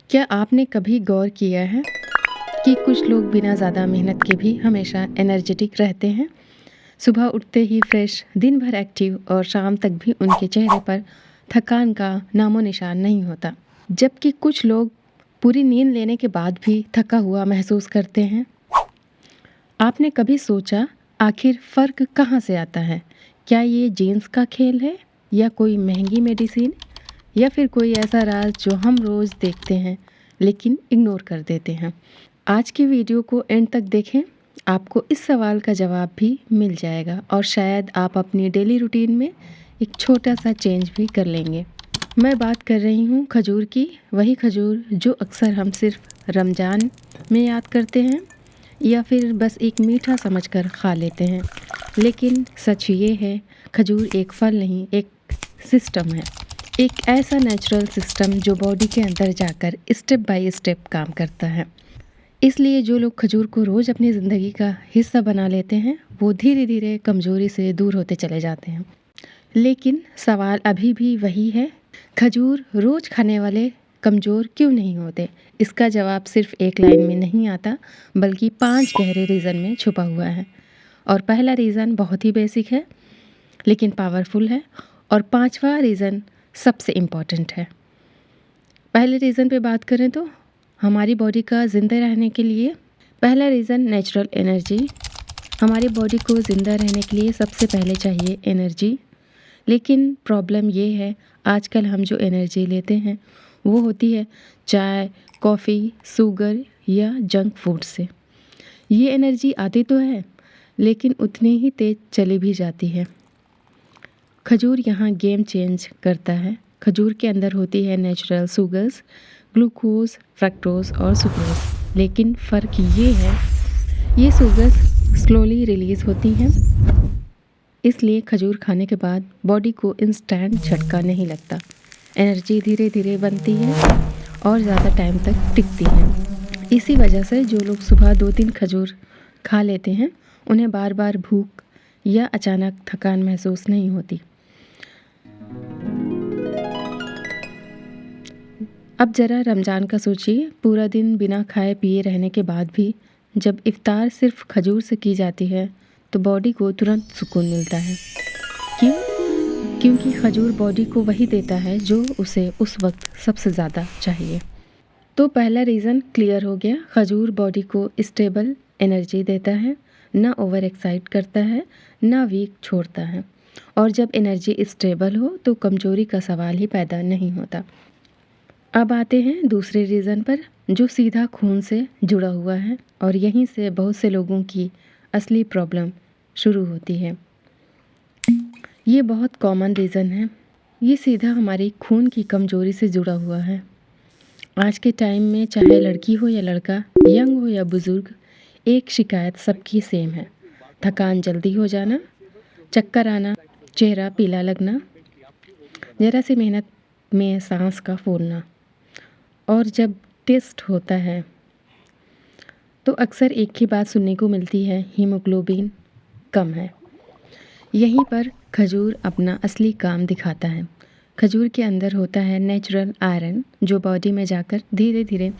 क्या आपने कभी गौर किया है कि कुछ लोग बिना ज़्यादा मेहनत के भी हमेशा एनर्जेटिक रहते हैं? सुबह उठते ही फ्रेश, दिन भर एक्टिव और शाम तक भी उनके चेहरे पर थकान का नामो निशान नहीं होता। जबकि कुछ लोग पूरी नींद लेने के बाद भी थका हुआ महसूस करते हैं। आपने कभी सोचा आखिर फ़र्क कहाँ से आता है? क्या ये जीन्स का खेल है या कोई महंगी मेडिसिन या फिर कोई ऐसा राज जो हम रोज़ देखते हैं लेकिन इग्नोर कर देते हैं? आज की वीडियो को एंड तक देखें, आपको इस सवाल का जवाब भी मिल जाएगा और शायद आप अपनी डेली रूटीन में एक छोटा सा चेंज भी कर लेंगे। मैं बात कर रही हूँ खजूर की, वही खजूर जो अक्सर हम सिर्फ रमज़ान में याद करते हैं या फिर बस एक मीठा समझकर खा लेते हैं। लेकिन सच ये है, खजूर एक फल नहीं, एक सिस्टम है। एक ऐसा नेचुरल सिस्टम जो बॉडी के अंदर जाकर स्टेप बाय स्टेप काम करता है। इसलिए जो लोग खजूर को रोज़ अपनी ज़िंदगी का हिस्सा बना लेते हैं, वो धीरे धीरे कमज़ोरी से दूर होते चले जाते हैं। लेकिन सवाल अभी भी वही है, खजूर रोज़ खाने वाले कमज़ोर क्यों नहीं होते? इसका जवाब सिर्फ एक लाइन में नहीं आता, बल्कि 5 गहरे रीज़न में छुपा हुआ है। और पहला रीज़न बहुत ही बेसिक है, लेकिन पावरफुल है। और 5वां रीज़न सबसे इम्पॉर्टेंट है। पहले रीज़न पे बात करें तो हमारी बॉडी का ज़िंदा रहने के लिए पहला रीज़न नेचुरल एनर्जी। हमारी बॉडी को ज़िंदा रहने के लिए सबसे पहले चाहिए एनर्जी। लेकिन प्रॉब्लम ये है, आजकल हम जो एनर्जी लेते हैं वो होती है चाय, कॉफ़ी, शुगर या जंक फूड से। ये एनर्जी आती तो है, लेकिन उतनी ही तेज़ चली भी जाती है। खजूर यहाँ गेम चेंज करता है। खजूर के अंदर होती है नेचुरल शुगर्स, ग्लूकोज, फ्रक्टोज और सुक्रोज। लेकिन फ़र्क ये है, ये शुगर्स स्लोली रिलीज़ होती हैं, इसलिए खजूर खाने के बाद बॉडी को इंस्टेंट झटका नहीं लगता। एनर्जी धीरे धीरे बनती है और ज़्यादा टाइम तक टिकती है। इसी वजह से जो लोग सुबह 2-3 खजूर खा लेते हैं, उन्हें बार बार भूख या अचानक थकान महसूस नहीं होती। अब ज़रा रमज़ान का सोचिए, पूरा दिन बिना खाए पिए रहने के बाद भी जब इफ्तार सिर्फ खजूर से की जाती है तो बॉडी को तुरंत सुकून मिलता है। क्यों? क्योंकि खजूर बॉडी को वही देता है जो उसे उस वक्त सबसे ज़्यादा चाहिए। तो पहला रीज़न क्लियर हो गया, खजूर बॉडी को स्टेबल एनर्जी देता है, ना ओवर एक्साइट करता है, ना वीक छोड़ता है। और जब एनर्जी स्टेबल हो तो कमज़ोरी का सवाल ही पैदा नहीं होता। अब आते हैं दूसरे रीज़न पर, जो सीधा खून से जुड़ा हुआ है और यहीं से बहुत से लोगों की असली प्रॉब्लम शुरू होती है। ये बहुत कॉमन रीज़न है, ये सीधा हमारी खून की कमज़ोरी से जुड़ा हुआ है। आज के टाइम में चाहे लड़की हो या लड़का, यंग हो या बुज़ुर्ग, एक शिकायत सबकी सेम है, थकान जल्दी हो जाना, चक्कर आना, चेहरा पीला लगना, ज़रा सी मेहनत में सांस का फूलना। और जब टेस्ट होता है तो अक्सर एक ही बात सुनने को मिलती है, हीमोग्लोबिन कम है। यहीं पर खजूर अपना असली काम दिखाता है। खजूर के अंदर होता है नेचुरल आयरन, जो बॉडी में जाकर धीरे धीरे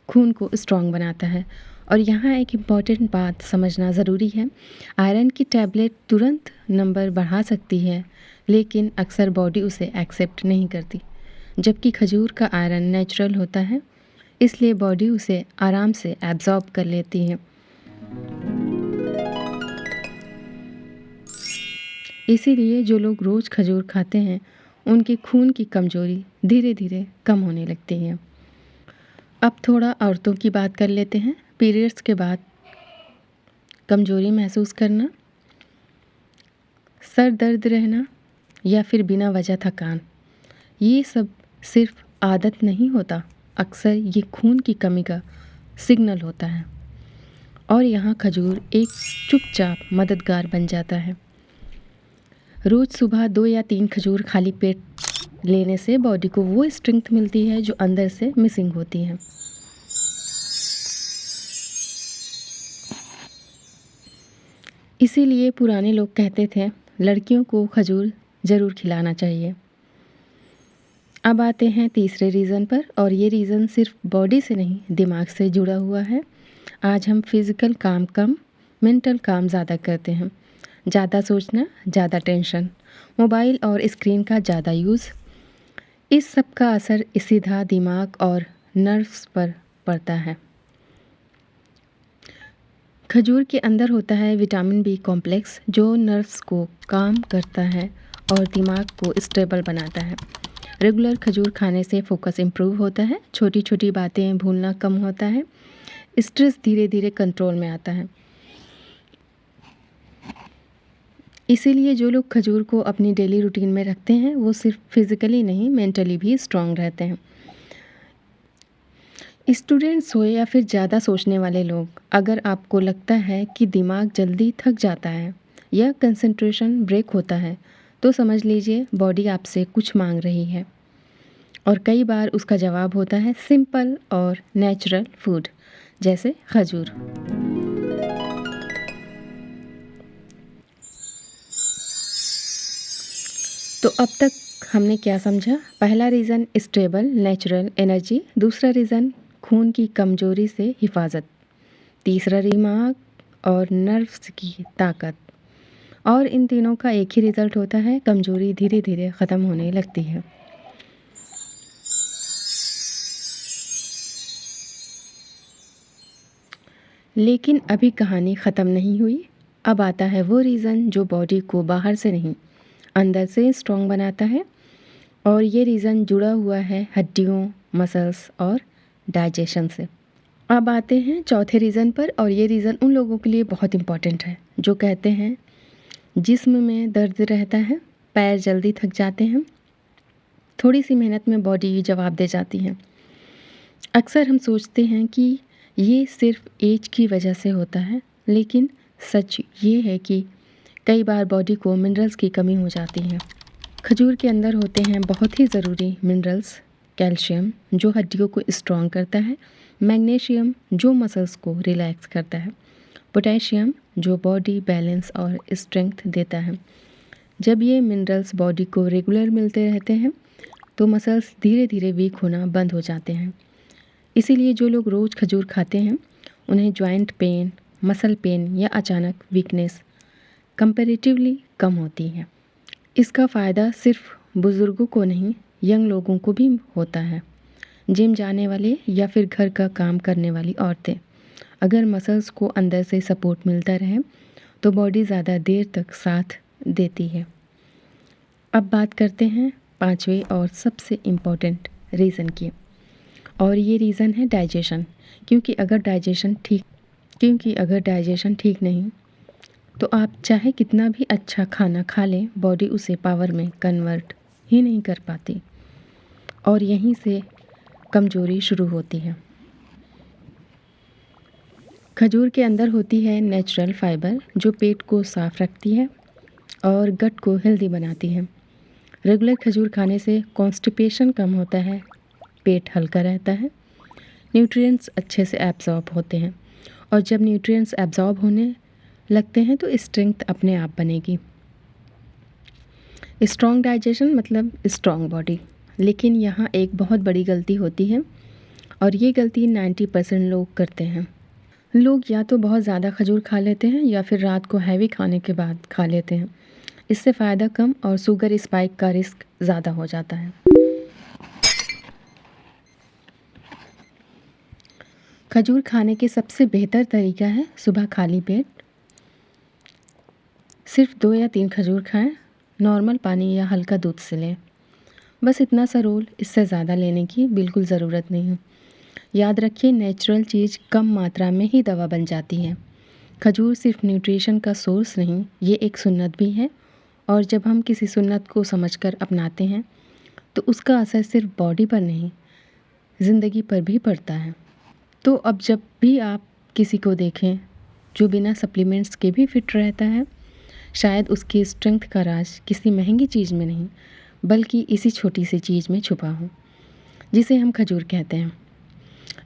खून को स्ट्रॉन्ग बनाता है। और यहाँ एक इम्पॉर्टेंट बात समझना ज़रूरी है, आयरन की टैबलेट तुरंत नंबर बढ़ा सकती है, लेकिन अक्सर बॉडी उसे एक्सेप्ट नहीं करती। जबकि खजूर का आयरन नेचुरल होता है, इसलिए बॉडी उसे आराम से एब्जॉर्ब कर लेती है। इसीलिए जो लोग रोज़ खजूर खाते हैं, उनके खून की कमज़ोरी धीरे धीरे कम होने लगती है। अब थोड़ा औरतों की बात कर लेते हैं। पीरियड्स के बाद कमज़ोरी महसूस करना, सर दर्द रहना या फिर बिना वजह थकान, ये सब सिर्फ आदत नहीं होता, अक्सर ये खून की कमी का सिग्नल होता है। और यहाँ खजूर एक चुपचाप मददगार बन जाता है। रोज़ सुबह 2 या 3 खजूर खाली पेट लेने से बॉडी को वो स्ट्रेंथ मिलती है जो अंदर से मिसिंग होती है। इसीलिए पुराने लोग कहते थे, लड़कियों को खजूर ज़रूर खिलाना चाहिए। अब आते हैं तीसरे रीज़न पर, और ये रीज़न सिर्फ बॉडी से नहीं, दिमाग से जुड़ा हुआ है। आज हम फिज़िकल काम कम, मेंटल काम ज़्यादा करते हैं। ज़्यादा सोचना, ज़्यादा टेंशन, मोबाइल और स्क्रीन का ज़्यादा यूज़, इस सब का असर सीधा दिमाग और नर्व्स पर पड़ता है। खजूर के अंदर होता है विटामिन बी कॉम्प्लेक्स, जो नर्व्स को काम करता है और दिमाग को स्टेबल बनाता है। रेगुलर खजूर खाने से फोकस इम्प्रूव होता है, छोटी छोटी बातें भूलना कम होता है, स्ट्रेस धीरे धीरे कंट्रोल में आता है। इसीलिए जो लोग खजूर को अपनी डेली रूटीन में रखते हैं वो सिर्फ फिज़िकली नहीं, मेंटली भी स्ट्रांग रहते हैं। स्टूडेंट्स हो या फिर ज़्यादा सोचने वाले लोग, अगर आपको लगता है कि दिमाग जल्दी थक जाता है या कंसंट्रेशन ब्रेक होता है, तो समझ लीजिए बॉडी आपसे कुछ मांग रही है। और कई बार उसका जवाब होता है सिंपल और नेचुरल फूड, जैसे खजूर। तो अब तक हमने क्या समझा? पहला रीज़न स्टेबल नेचुरल एनर्जी, दूसरा रीज़न खून की कमजोरी से हिफाजत, तीसरा दिमाग और नर्व्स की ताकत, और इन तीनों का एक ही रिज़ल्ट होता है, कमजोरी धीरे धीरे ख़त्म होने लगती है। लेकिन अभी कहानी ख़त्म नहीं हुई। अब आता है वो रीज़न जो बॉडी को बाहर से नहीं, अंदर से स्ट्रॉन्ग बनाता है, और ये रीज़न जुड़ा हुआ है हड्डियों, मसल्स और डाइजेशन से। अब आते हैं चौथे रीज़न पर, और ये रीज़न उन लोगों के लिए बहुत इम्पॉर्टेंट है जो कहते हैं जिस्म में दर्द रहता है, पैर जल्दी थक जाते हैं, थोड़ी सी मेहनत में बॉडी जवाब दे जाती है। अक्सर हम सोचते हैं कि ये सिर्फ एज की वजह से होता है, लेकिन सच ये है कि कई बार बॉडी को मिनरल्स की कमी हो जाती है। खजूर के अंदर होते हैं बहुत ही ज़रूरी मिनरल्स, कैल्शियम जो हड्डियों को स्ट्रॉन्ग करता है, मैग्नीशियम जो मसल्स को रिलैक्स करता है, पोटेशियम जो बॉडी बैलेंस और स्ट्रेंथ देता है। जब ये मिनरल्स बॉडी को रेगुलर मिलते रहते हैं तो मसल्स धीरे धीरे वीक होना बंद हो जाते हैं। इसीलिए जो लोग रोज़ खजूर खाते हैं उन्हें जॉइंट पेन, मसल पेन या अचानक वीकनेस कंपैरेटिवली कम होती है। इसका फ़ायदा सिर्फ बुज़ुर्गों को नहीं, यंग लोगों को भी होता है। जिम जाने वाले या फिर घर का काम करने वाली औरतें, अगर मसल्स को अंदर से सपोर्ट मिलता रहे तो बॉडी ज़्यादा देर तक साथ देती है। अब बात करते हैं पांचवें और सबसे इम्पॉर्टेंट रीज़न की, और ये रीज़न है डाइजेशन। क्योंकि अगर डाइजेशन ठीक नहीं तो आप चाहे कितना भी अच्छा खाना खा लें, बॉडी उसे पावर में कन्वर्ट ही नहीं कर पाती, और यहीं से कमजोरी शुरू होती है। खजूर के अंदर होती है नेचुरल फाइबर जो पेट को साफ रखती है और गट को हेल्दी बनाती है। रेगुलर खजूर खाने से कॉन्स्टिपेशन कम होता है, पेट हल्का रहता है, न्यूट्रिएंट्स अच्छे से एब्जॉर्ब होते हैं, और जब न्यूट्रिएंट्स एब्जॉर्ब होने लगते हैं तो स्ट्रेंथ अपने आप बनेगी। स्ट्रॉन्ग डाइजेशन मतलब स्ट्रॉन्ग बॉडी। लेकिन यहाँ एक बहुत बड़ी गलती होती है, और ये गलती 90% लोग करते हैं। लोग या तो बहुत ज़्यादा खजूर खा लेते हैं या फिर रात को हैवी खाने के बाद खा लेते हैं। इससे फ़ायदा कम और शुगर स्पाइक का रिस्क ज़्यादा हो जाता है। खजूर खाने के सबसे बेहतर तरीका है सुबह खाली पेट सिर्फ 2 या 3 खजूर खाएं, नॉर्मल पानी या हल्का दूध से लें। बस इतना सा रोल, इससे ज़्यादा लेने की बिल्कुल ज़रूरत नहीं है। याद रखिए, नेचुरल चीज़ कम मात्रा में ही दवा बन जाती है। खजूर सिर्फ न्यूट्रिशन का सोर्स नहीं, ये एक सुन्नत भी है, और जब हम किसी सुन्नत को समझकर अपनाते हैं तो उसका असर सिर्फ बॉडी पर नहीं, ज़िंदगी पर भी पड़ता है। तो अब जब भी आप किसी को देखें जो बिना सप्लीमेंट्स के भी फिट रहता है, शायद उसकी स्ट्रेंथ का राज किसी महंगी चीज़ में नहीं, बल्कि इसी छोटी सी चीज़ में छुपा हो, जिसे हम खजूर कहते हैं।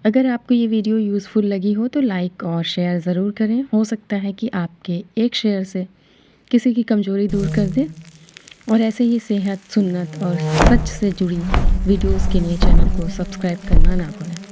अगर आपको ये वीडियो यूज़फुल लगी हो तो लाइक और शेयर ज़रूर करें। हो सकता है कि आपके एक शेयर से किसी की कमज़ोरी दूर कर दे। और ऐसे ही सेहत, सुन्नत और सच से जुड़ी वीडियोस के लिए चैनल को सब्सक्राइब करना ना भूलें।